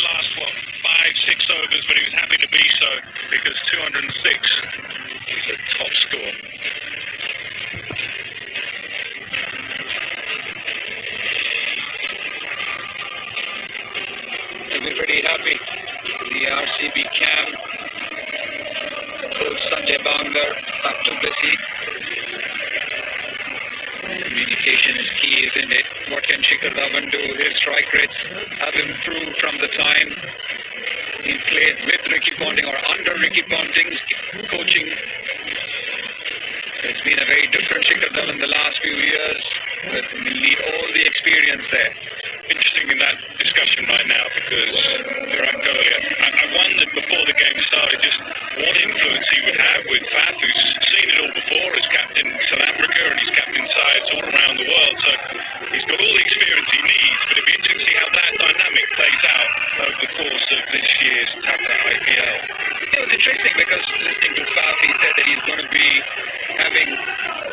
Last, what, 5-6 overs, but he was happy to be so because 206 is a top score. He'll be pretty happy. The RCB camp, Coach Sanjay Bangar, Faf du Plessis. Communication is key, isn't it? What can Shikhar Dhawan do? His strike rates have improved from the time he played with Ricky Ponting or under Ricky Ponting's coaching. So it's been a very different Shikhar Dhawan in the last few years. But we'll need all the experience there. Interesting in that discussion right now because Virat Kohli, I wondered before the game started just what influence he would have with Faf, who's seen it all before as captain South Africa and he's captain sides all around the world. So he's got all the experience he needs, but it'd be interesting to see how that dynamic plays out over the course of this year's Tata IPL. It was interesting because listening to Faf, he said that he's going to be having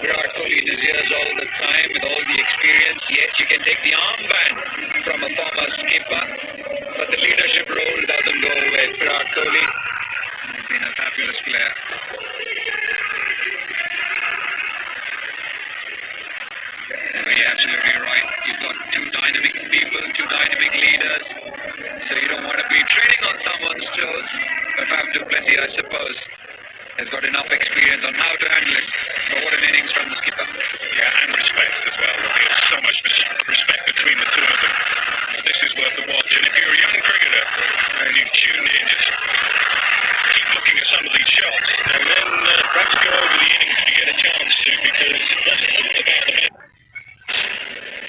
Virat Kohli in his ears all the time with all the experience. Yes, you can take the armband from a former skipper, but the leadership role doesn't go with Virat Kohli. He's been a fabulous player. You're absolutely right. You've got two dynamic people, two dynamic leaders, so you don't want to be treading on someone's toes. But Faf du Plessis, I suppose, has got enough experience on how to handle it. But what an innings from the skipper. Yeah, and respect as well. There's so much respect between the two of them. This is worth a watch. And if you're a young cricketer and you've tuned in, just keep looking at some of these shots and then perhaps go over the innings if you get a chance to, because it wasn't all about the men.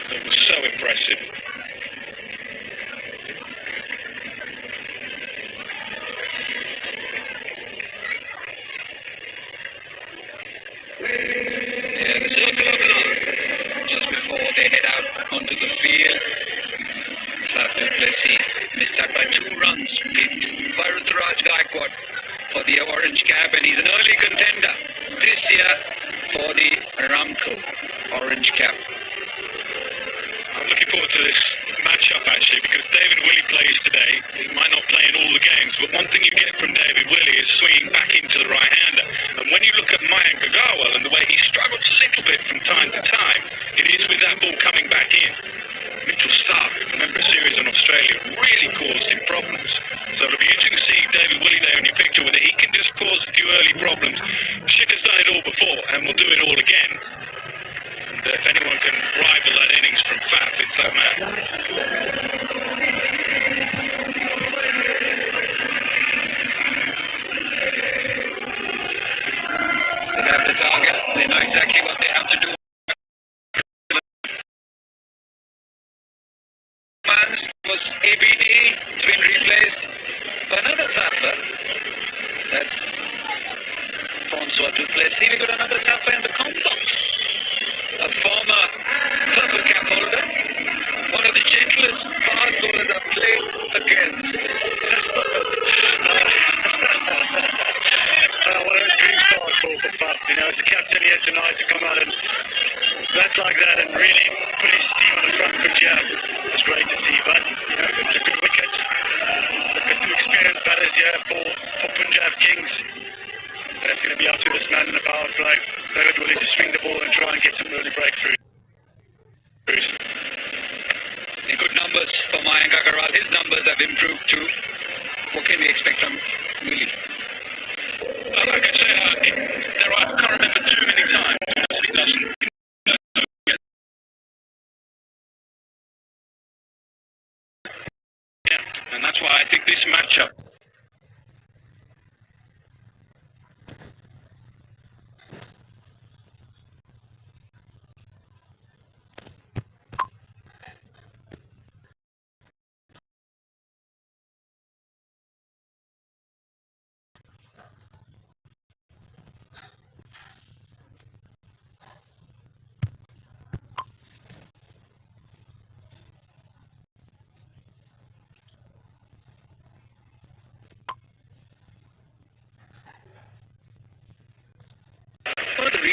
It was so impressive. Yeah, the circle of love. Just before they head out onto the field, Faf du Plessis missed out by 2 runs, picked by Ruturaj Gaikwad for the orange cap, and he's an early contender this year for the Aramco orange cap. I'm looking forward to this match-up actually, because David Willey plays today. He might not play in all the games, but one thing you get from David Willey is swinging back into the right-hander. And when you look at Mayank Agarwal and the way he struggled a little bit from time to time, it is with that ball coming back in. Mitchell Stark, remember a series on Australia, really caused him problems. So it'll be interesting to see David Willey there in your picture, whether he can just cause a few early problems. Shikhar's done it all before and will do it all again. If anyone can rival that innings from Faf, it's that man. They have the target. They know exactly what they have to do. Was ABD. It's been replaced by another Safa. That's Francois du Plessis. We got another Safa in the complex. A former purple cap holder, one of the gentlest fast bowlers I've played against. What a dream start for Faf. You know, as a captain here tonight to come out and bat like that and really put his team on the front foot here was great to see. But you know, it's a good wicket. We've got 2 experienced batters here for Punjab Kings. That's going to be up to this man in the power play. David Willey to swing the ball and try and get some early breakthroughs. Good numbers for Mayank Agarwal. His numbers have improved too. What can we expect from Willey? Like I say, I can't remember too many times he doesn't. Yeah, and that's why I think this matchup.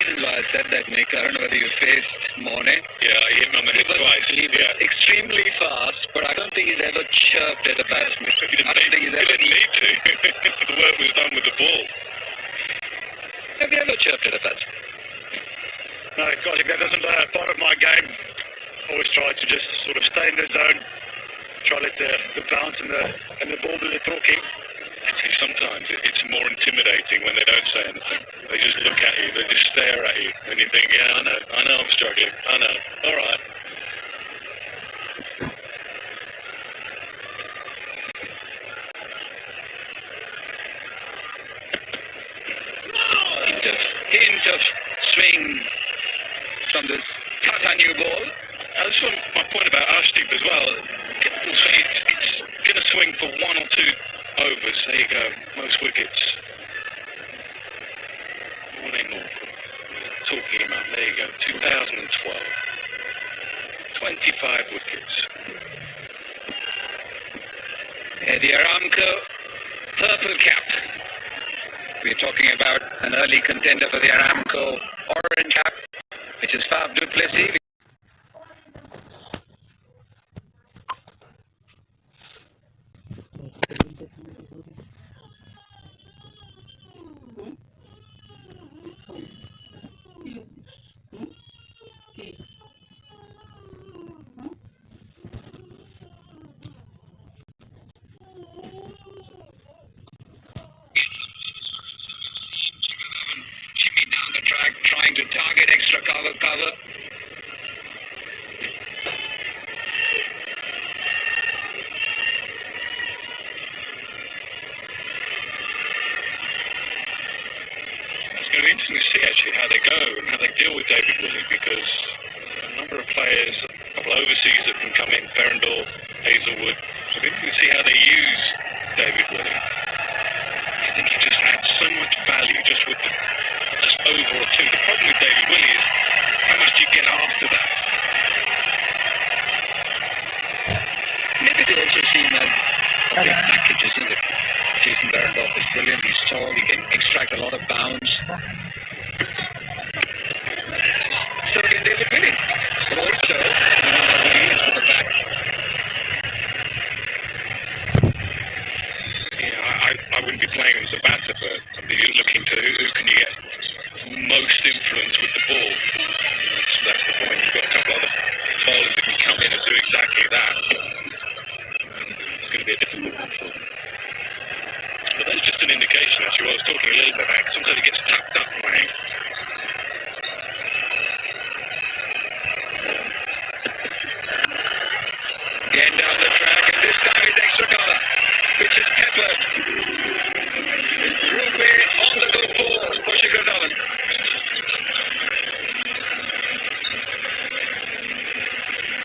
reasons why I said that, Nick. I don't know whether you faced Morne. Yeah, he hit me on the head twice. He was extremely fast, but I don't think he's ever chirped at a batsman. He didn't need to. The work was done with the ball. Have you ever chirped at a batsman? No, God, that wasn't part of my game. Always try to just sort of stay in the zone, try to let the bounce and the ball do the talking. Actually, sometimes it's more intimidating when they don't say anything. They just look at you, they just stare at you, and you think, yeah, I know I'm struggling, I know, all right. Hint of swing from this Tata new ball. That's my point about Arshdeep as well. It's going to swing for 1 or 2 overs. There you go, most wickets. Morning, talking about, there you go, 2012. 25 wickets. The Aramco purple cap. We're talking about an early contender for the Aramco orange cap, which is Faf du Plessis. Down the track, trying to target extra cover. It's going to be interesting to see actually how they go and how they deal with David Willey, because a number of players, a couple of overseas that can come in, Berendorf, Hazelwood. It'll be interesting to see how they use David Willey. I think he just adds so much value just with just over or 2. The problem with David Willey is how much do you get after that? Maybe they also see him as a big package, isn't it? Jason Berendorf is brilliant. He's tall. He can extract a lot of bounce. So can David Willey. But also, he is for the back. I wouldn't be playing as a batter, but you're looking to who can you get most influence with the ball. That's the point. You've got a couple other bowlers who can come in and do exactly that. It's going to be a difficult one for them. But that's just an indication, actually. I was talking a little bit about, sometimes it gets tucked up playing. Again down the track, and this time it's extra cover, which is